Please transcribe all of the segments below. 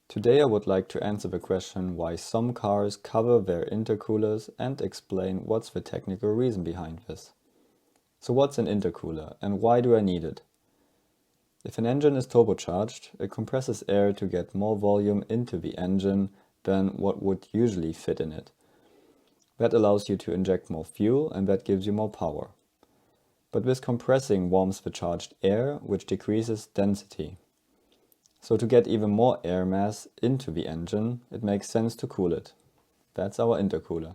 Today I would like to answer the question why some cars cover their intercoolers and explain what's the technical reason behind this. So what's an intercooler and why do I need it? If an engine is turbocharged, it compresses air to get more volume into the engine than what would usually fit in it. That allows you to inject more fuel and that gives you more power. But this compressing warms the charged air, which decreases density. So to get even more air mass into the engine, it makes sense to cool it. That's our intercooler.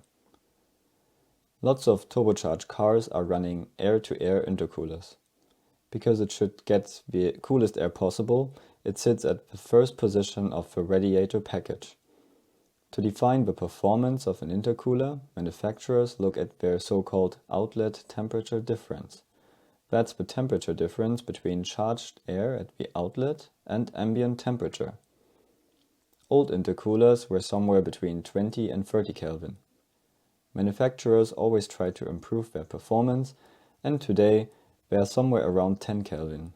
Lots of turbocharged cars are running air-to-air intercoolers. Because it should get the coolest air possible, it sits at the first position of the radiator package. To define the performance of an intercooler, manufacturers look at their so-called outlet temperature difference. That's the temperature difference between charged air at the outlet and ambient temperature. Old intercoolers were somewhere between 20 and 30 Kelvin. Manufacturers always try to improve their performance, and today they are somewhere around 10 Kelvin.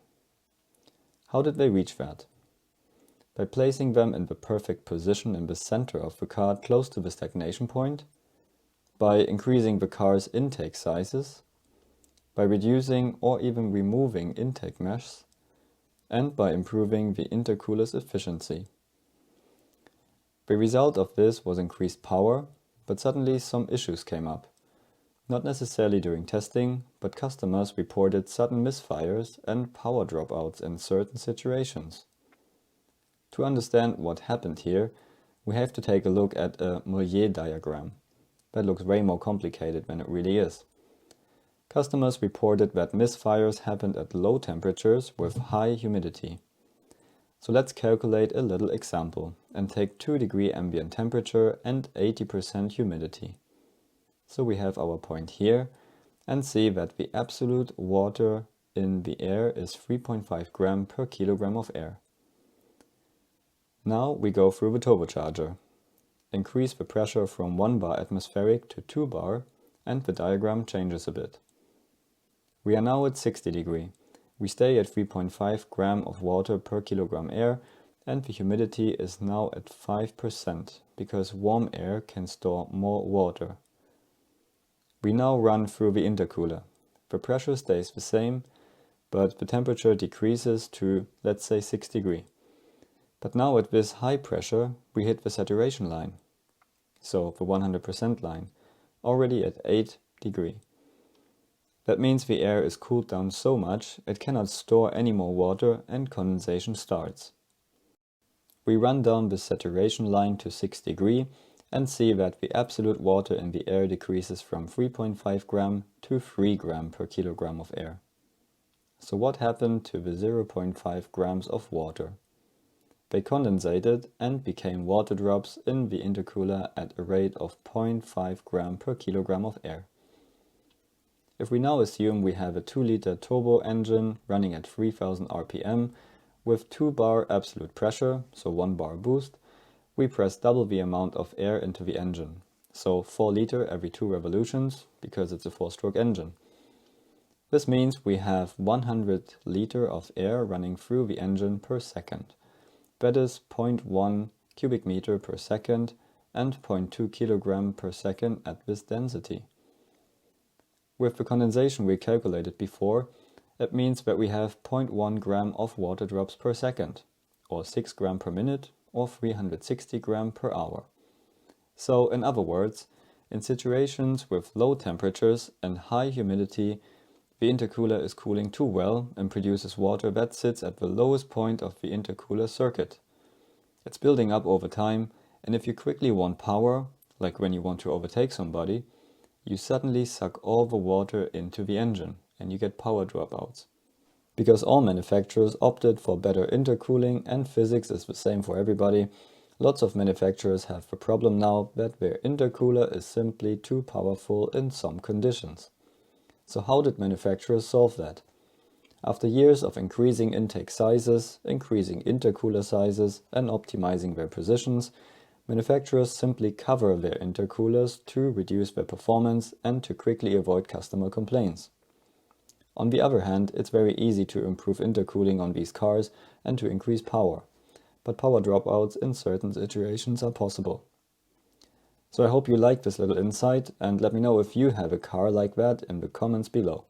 How did they reach that? By placing them in the perfect position in the center of the car close to the stagnation point, by increasing the car's intake sizes, by reducing or even removing intake meshes, and by improving the intercooler's efficiency. The result of this was increased power, but suddenly some issues came up. Not necessarily during testing, but customers reported sudden misfires and power dropouts in certain situations. To understand what happened here, we have to take a look at a Mollier diagram. That looks way more complicated than it really is. Customers reported that misfires happened at low temperatures with high humidity. So let's calculate a little example and take 2-degree ambient temperature and 80% humidity. So we have our point here and see that the absolute water in the air is 3.5 gram per kilogram of air. Now we go through the turbocharger. Increase the pressure from 1 bar atmospheric to 2 bar and the diagram changes a bit. We are now at 60 degree. We stay at 3.5 gram of water per kilogram air and the humidity is now at 5% because warm air can store more water. We now run through the intercooler. The pressure stays the same, but the temperature decreases to, let's say, 6 degree. But now at this high pressure, we hit the saturation line. So the 100% line, already at 8 degree. That means the air is cooled down so much it cannot store any more water and condensation starts. We run down the saturation line to 6 degree and see that the absolute water in the air decreases from 3.5 gram to 3 gram per kilogram of air. So what happened to the 0.5 grams of water? They condensated and became water drops in the intercooler at a rate of 0.5 gram per kilogram of air. If we now assume we have a 2-liter turbo engine running at 3000 RPM with 2 bar absolute pressure, so 1 bar boost, we press double the amount of air into the engine, so 4 liter every 2 revolutions, because it's a 4-stroke engine. This means we have 100 liter of air running through the engine per second. That is 0.1 cubic meter per second and 0.2 kilogram per second at this density. With the condensation we calculated before, it means that we have 0.1 gram of water drops per second, or 6 gram per minute, or 360 gram per hour. So, in other words, in situations with low temperatures and high humidity, the intercooler is cooling too well and produces water that sits at the lowest point of the intercooler circuit. It's building up over time, and if you quickly want power, like when you want to overtake somebody, you suddenly suck all the water into the engine and you get power dropouts. Because all manufacturers opted for better intercooling and physics is the same for everybody, lots of manufacturers have the problem now that their intercooler is simply too powerful in some conditions. So how did manufacturers solve that? After years of increasing intake sizes, increasing intercooler sizes and optimizing their positions, manufacturers simply cover their intercoolers to reduce their performance and to quickly avoid customer complaints. On the other hand, it's very easy to improve intercooling on these cars and to increase power. but power dropouts in certain situations are possible. So I hope you liked this little insight, and let me know if you have a car like that in the comments below.